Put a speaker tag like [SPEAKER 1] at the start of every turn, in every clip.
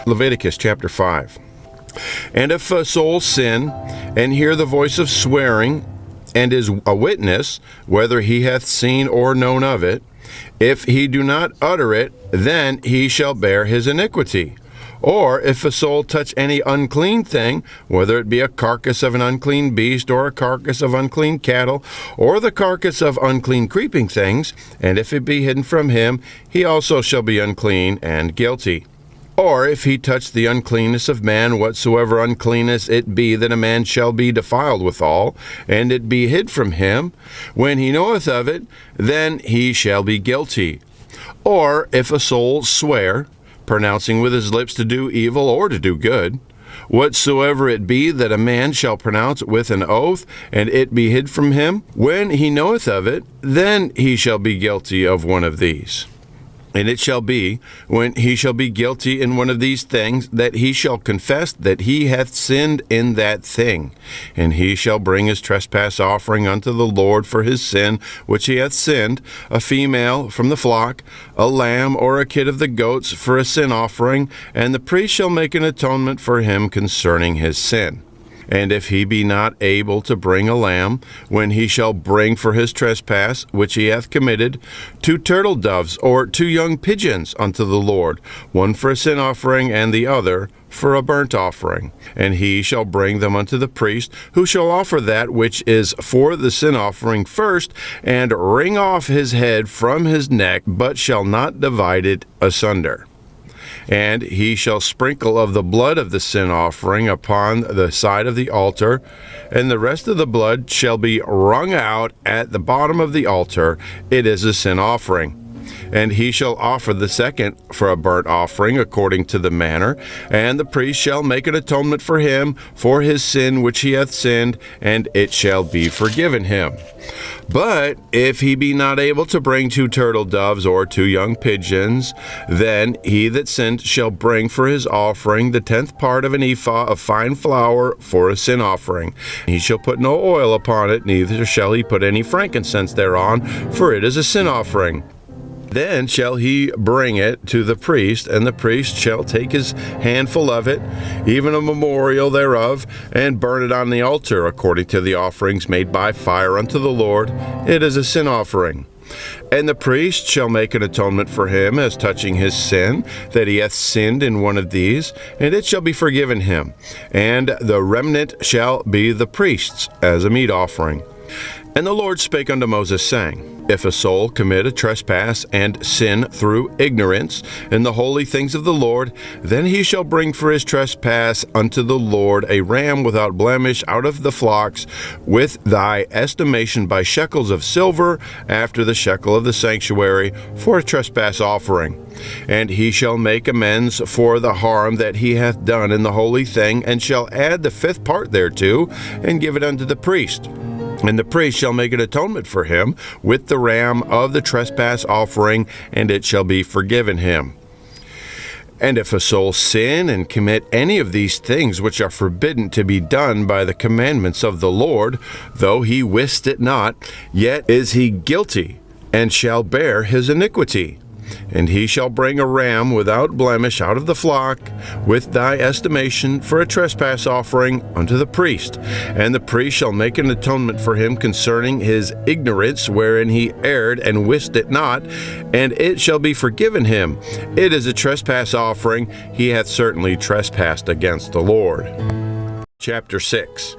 [SPEAKER 1] Leviticus chapter 5. And if a soul sin, and hear the voice of swearing, and is a witness, whether he hath seen or known of it, if he do not utter it, then he shall bear his iniquity. Or if a soul touch any unclean thing, whether it be a carcass of an unclean beast, or a carcass of unclean cattle, or the carcass of unclean creeping things, and if it be hidden from him, he also shall be unclean and guilty. Or if he touch the uncleanness of man, whatsoever uncleanness it be that a man shall be defiled withal, and it be hid from him, when he knoweth of it, then he shall be guilty. Or if a soul swear, pronouncing with his lips to do evil or to do good, whatsoever it be that a man shall pronounce with an oath, and it be hid from him, when he knoweth of it, then he shall be guilty of one of these. And it shall be, when he shall be guilty in one of these things, that he shall confess that he hath sinned in that thing. And he shall bring his trespass offering unto the Lord for his sin which he hath sinned, a female from the flock, a lamb or a kid of the goats for a sin offering, and the priest shall make an atonement for him concerning his sin. And if he be not able to bring a lamb, when he shall bring for his trespass which he hath committed 2 turtledoves or 2 young pigeons unto the Lord, one for a sin offering and the other for a burnt offering. And he shall bring them unto the priest, who shall offer that which is for the sin offering first, and wring off his head from his neck, but shall not divide it asunder. And he shall sprinkle of the blood of the sin offering upon the side of the altar, and the rest of the blood shall be wrung out at the bottom of the altar. It is a sin offering. And he shall offer the second for a burnt offering according to the manner, and the priest shall make an atonement for him for his sin which he hath sinned, and it shall be forgiven him. But if he be not able to bring 2 turtledoves or 2 young pigeons, then he that sinned shall bring for his offering the 10th part of an ephah of fine flour for a sin offering. He shall put no oil upon it, neither shall he put any frankincense thereon, for it is a sin offering. Then shall he bring it to the priest, and the priest shall take his handful of it, even a memorial thereof, and burn it on the altar, according to the offerings made by fire unto the Lord. It is a sin offering. And the priest shall make an atonement for him as touching his sin, that he hath sinned in one of these, and it shall be forgiven him. And the remnant shall be the priest's as a meat offering. And the Lord spake unto Moses, saying, If a soul commit a trespass and sin through ignorance in the holy things of the Lord, then he shall bring for his trespass unto the Lord a ram without blemish out of the flocks, with thy estimation by shekels of silver, after the shekel of the sanctuary, for a trespass offering. And he shall make amends for the harm that he hath done in the holy thing, and shall add the 5th part thereto, and give it unto the priest. And the priest shall make an atonement for him with the ram of the trespass offering, and it shall be forgiven him. And if a soul sin and commit any of these things which are forbidden to be done by the commandments of the Lord, though he wist it not, yet is he guilty, and shall bear his iniquity. And he shall bring a ram without blemish out of the flock, with thy estimation, for a trespass offering unto the priest. And the priest shall make an atonement for him concerning his ignorance, wherein he erred and wist it not, and it shall be forgiven him. It is a trespass offering. He hath certainly trespassed against the Lord. Chapter 6.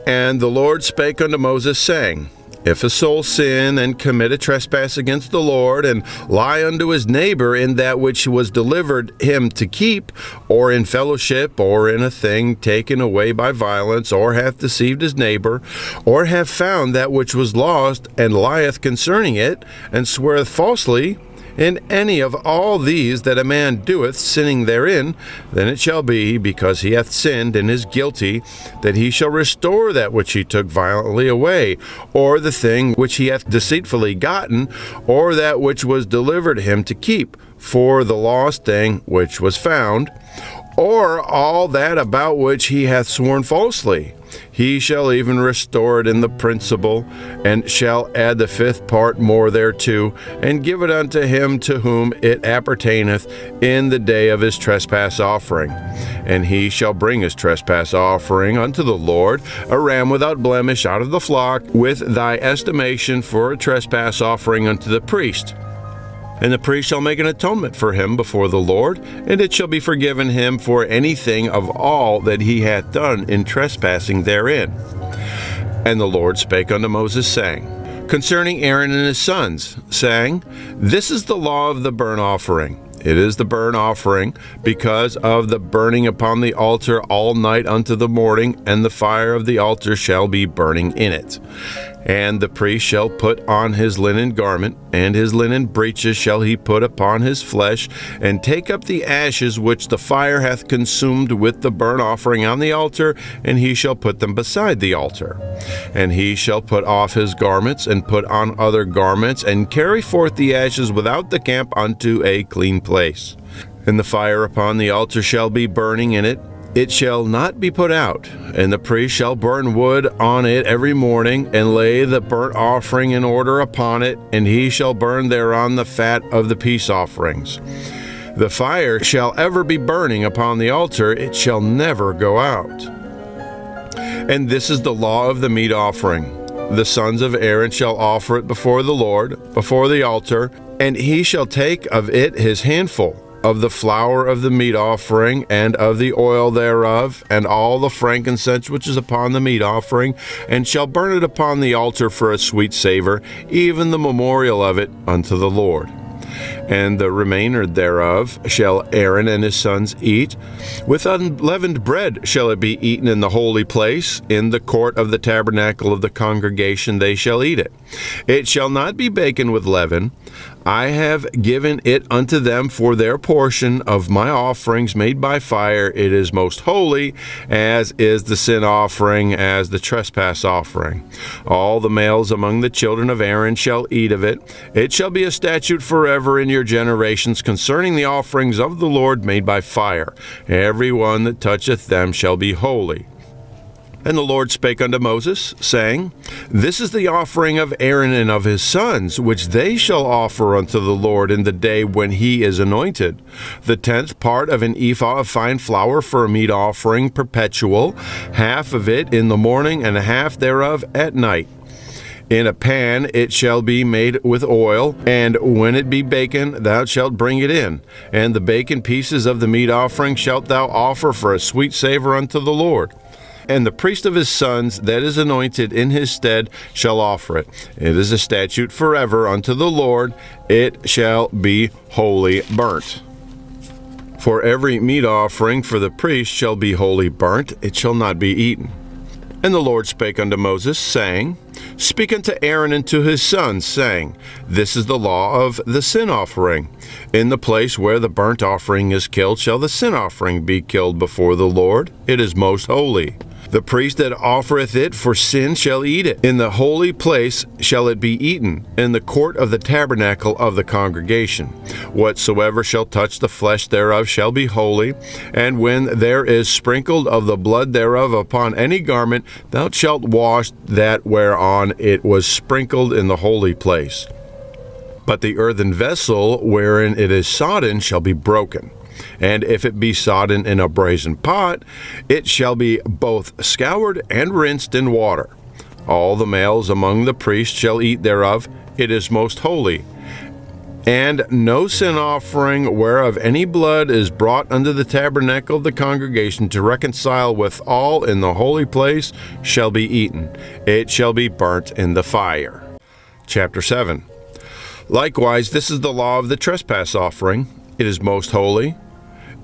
[SPEAKER 1] And the Lord spake unto Moses, saying, If a soul sin and commit a trespass against the Lord, and lie unto his neighbor in that which was delivered him to keep, or in fellowship, or in a thing taken away by violence, or hath deceived his neighbor, or hath found that which was lost, and lieth concerning it, and sweareth falsely, in any of all these that a man doeth, sinning therein, then it shall be, because he hath sinned and is guilty, that he shall restore that which he took violently away, or the thing which he hath deceitfully gotten, or that which was delivered him to keep, for the lost thing which was found, or all that about which he hath sworn falsely. he shall even restore it in the principal, and shall add the fifth part more thereto, and give it unto him to whom it appertaineth in the day of his trespass offering. And he shall bring his trespass offering unto the Lord, a ram without blemish out of the flock, with thy estimation for a trespass offering unto the priest. And the priest shall make an atonement for him before the Lord, and it shall be forgiven him for anything of all that he hath done in trespassing therein. And the Lord spake unto Moses, saying, concerning Aaron and his sons, saying, this is the law of the burnt offering. It is the burnt offering, because of the burning upon the altar all night unto the morning, and the fire of the altar shall be burning in it. And the priest shall put on his linen garment, and his linen breeches shall he put upon his flesh, and take up the ashes which the fire hath consumed with the burnt offering on the altar, and he shall put them beside the altar. And he shall put off his garments, and put on other garments, and carry forth the ashes without the camp unto a clean place. And the fire upon the altar shall be burning in it. It shall not be put out, and the priest shall burn wood on it every morning, and lay the burnt offering in order upon it, and he shall burn thereon the fat of the peace offerings. The fire shall ever be burning upon the altar, it shall never go out. And this is the law of the meat offering. The sons of Aaron shall offer it before the Lord, before the altar, and he shall take of it his handful, of the flour of the meat offering, and of the oil thereof, and all the frankincense which is upon the meat offering, and shall burn it upon the altar for a sweet savor, even the memorial of it unto the Lord. And the remainder thereof shall Aaron and his sons eat. With unleavened bread shall it be eaten in the holy place. In the court of the tabernacle of the congregation they shall eat it. It shall not be baken with leaven. I have given it unto them for their portion of my offerings made by fire. It is most holy, as is the sin offering, as the trespass offering. All the males among the children of Aaron shall eat of it. It shall be a statute forever in your generations concerning the offerings of the Lord made by fire. Every one that toucheth them shall be holy. And the Lord spake unto Moses, saying, this is the offering of Aaron and of his sons, which they shall offer unto the Lord in the day when he is anointed. The 10th part of an ephah of fine flour for a meat offering perpetual, half of it in the morning, and half thereof at night. In a pan it shall be made with oil, and when it be baken, thou shalt bring it in. And the baken pieces of the meat offering shalt thou offer for a sweet savor unto the Lord. And the priest of his sons that is anointed in his stead shall offer it. It is a statute forever unto the Lord. It shall be wholly burnt. For every meat offering for the priest shall be wholly burnt. It shall not be eaten. And the Lord spake unto Moses, saying, speak unto Aaron and to his sons, saying, this is the law of the sin offering. In the place where the burnt offering is killed shall the sin offering be killed before the Lord. It is most holy. The priest that offereth it for sin shall eat it. In the holy place shall it be eaten, in the court of the tabernacle of the congregation. Whatsoever shall touch the flesh thereof shall be holy. And when there is sprinkled of the blood thereof upon any garment, thou shalt wash that whereon it was sprinkled in the holy place. But the earthen vessel wherein it is sodden shall be broken. And if it be sodden in a brazen pot, it shall be both scoured and rinsed in water. All the males among the priests shall eat thereof. It is most holy. And no sin offering whereof any blood is brought unto the tabernacle of the congregation to reconcile with all in the holy place shall be eaten. It shall be burnt in the fire. Chapter 7. Likewise, this is the law of the trespass offering. It is most holy.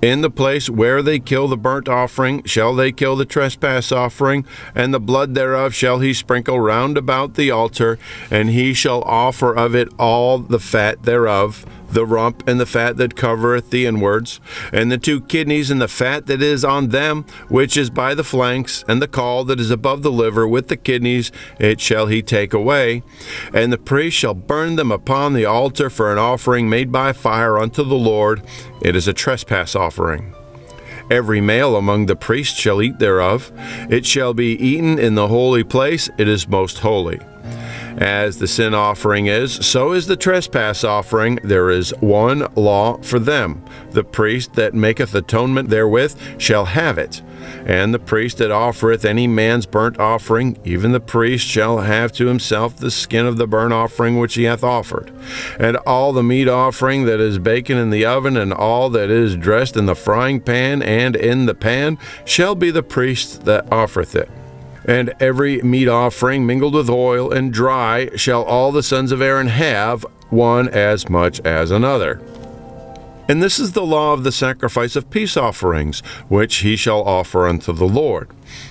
[SPEAKER 1] In the place where they kill the burnt offering shall they kill the trespass offering, and the blood thereof shall he sprinkle round about the altar, and he shall offer of it all the fat thereof, the rump and the fat that covereth the inwards, and the 2 kidneys and the fat that is on them, which is by the flanks, and the caul that is above the liver with the kidneys, it shall he take away. And the priest shall burn them upon the altar for an offering made by fire unto the Lord. It is a trespass offering. Every male among the priests shall eat thereof. It shall be eaten in the holy place. It is most holy. As the sin offering is, so is the trespass offering. There is one law for them. The priest that maketh atonement therewith shall have it. And the priest that offereth any man's burnt offering, even the priest shall have to himself the skin of the burnt offering which he hath offered. And all the meat offering that is baken in the oven, and all that is dressed in the frying pan and in the pan, shall be the priest that offereth it. And every meat offering mingled with oil and dry shall all the sons of Aaron have, one as much as another. And this is the law of the sacrifice of peace offerings, which he shall offer unto the Lord.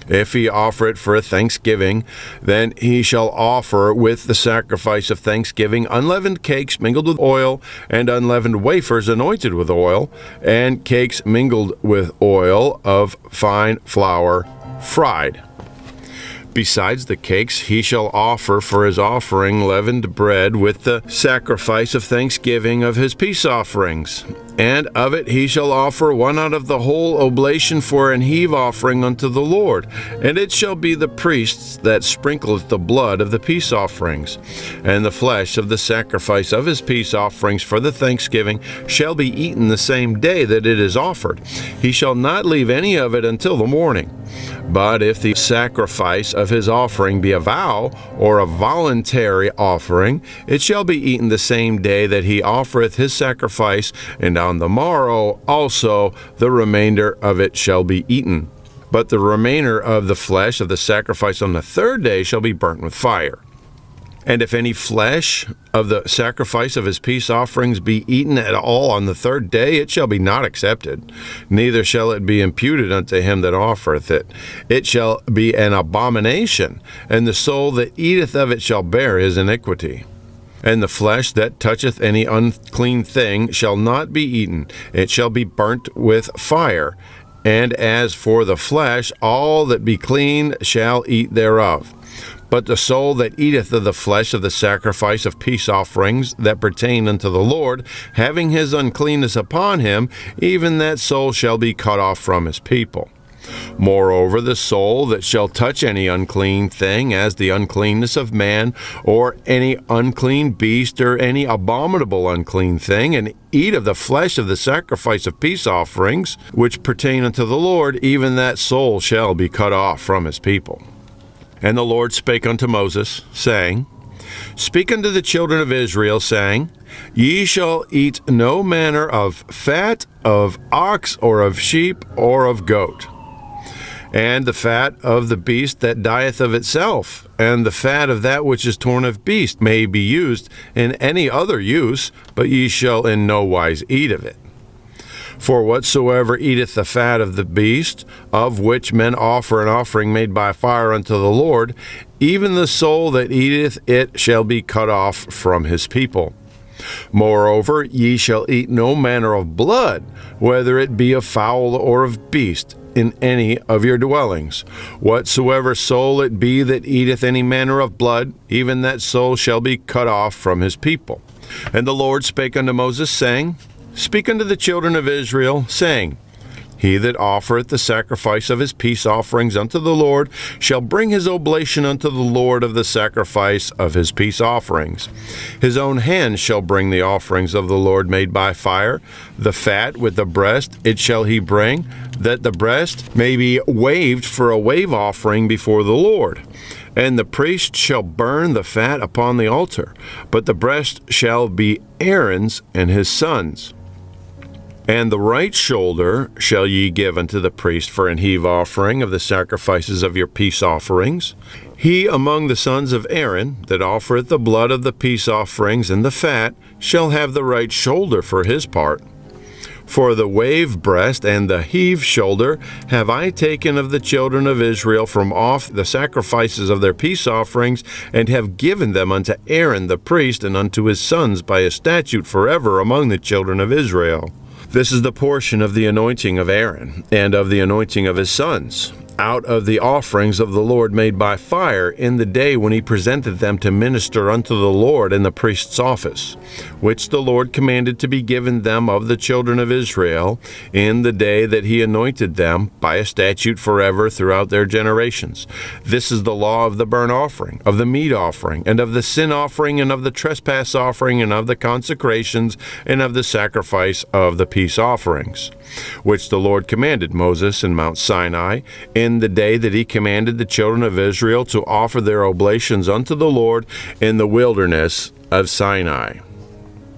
[SPEAKER 1] If he offer it for a thanksgiving, then he shall offer with the sacrifice of thanksgiving unleavened cakes mingled with oil, and unleavened wafers anointed with oil, and cakes mingled with oil of fine flour fried. Besides the cakes, he shall offer for his offering leavened bread with the sacrifice of thanksgiving of his peace offerings. And of it he shall offer one out of the whole oblation for an heave offering unto the Lord. And it shall be the priest's that sprinkleth the blood of the peace offerings. And the flesh of the sacrifice of his peace offerings for the thanksgiving shall be eaten the same day that it is offered. He shall not leave any of it until the morning. But if the sacrifice of his offering be a vow, or a voluntary offering, it shall be eaten the same day that he offereth his sacrifice, and on the morrow also the remainder of it shall be eaten. But the remainder of the flesh of the sacrifice on the third day shall be burnt with fire. And if any flesh of the sacrifice of his peace offerings be eaten at all on the third day, it shall be not accepted, neither shall it be imputed unto him that offereth it. It shall be an abomination, and the soul that eateth of it shall bear his iniquity. And the flesh that toucheth any unclean thing shall not be eaten, it shall be burnt with fire. And as for the flesh, all that be clean shall eat thereof. But the soul that eateth of the flesh of the sacrifice of peace offerings that pertain unto the Lord, having his uncleanness upon him, even that soul shall be cut off from his people. Moreover, the soul that shall touch any unclean thing, as the uncleanness of man, or any unclean beast, or any abominable unclean thing, and eat of the flesh of the sacrifice of peace offerings, which pertain unto the Lord, even that soul shall be cut off from his people. And the Lord spake unto Moses, saying, Speak unto the children of Israel, saying, Ye shall eat no manner of fat of ox, or of sheep, or of goat, and the fat of the beast that dieth of itself, and the fat of that which is torn of beast may be used in any other use, but ye shall in no wise eat of it. For whatsoever eateth the fat of the beast, of which men offer an offering made by fire unto the Lord, even the soul that eateth it shall be cut off from his people. Moreover, ye shall eat no manner of blood, whether it be of fowl or of beast, in any of your dwellings. Whatsoever soul it be that eateth any manner of blood, even that soul shall be cut off from his people. And the Lord spake unto Moses, saying, Speak unto the children of Israel, saying, He that offereth the sacrifice of his peace offerings unto the Lord shall bring his oblation unto the Lord of the sacrifice of his peace offerings. His own hand shall bring the offerings of the Lord made by fire. The fat with the breast it shall he bring, that the breast may be waved for a wave offering before the Lord. And the priest shall burn the fat upon the altar, but the breast shall be Aaron's and his sons'. And the right shoulder shall ye give unto the priest for an heave offering of the sacrifices of your peace offerings. He among the sons of Aaron that offereth the blood of the peace offerings and the fat shall have the right shoulder for his part. For the wave breast and the heave shoulder have I taken of the children of Israel from off the sacrifices of their peace offerings, and have given them unto Aaron the priest and unto his sons by a statute forever among the children of Israel. This is the portion of the anointing of Aaron, and of the anointing of his sons. out of the offerings of the Lord made by fire in the day when he presented them to minister unto the Lord in the priest's office, which the Lord commanded to be given them of the children of Israel in the day that he anointed them by a statute forever throughout their generations. This is the law of the burnt offering, of the meat offering, and of the sin offering, and of the trespass offering, and of the consecrations, and of the sacrifice of the peace offerings, which the Lord commanded Moses in Mount Sinai in the day that he commanded the children of Israel to offer their oblations unto the Lord in the wilderness of Sinai.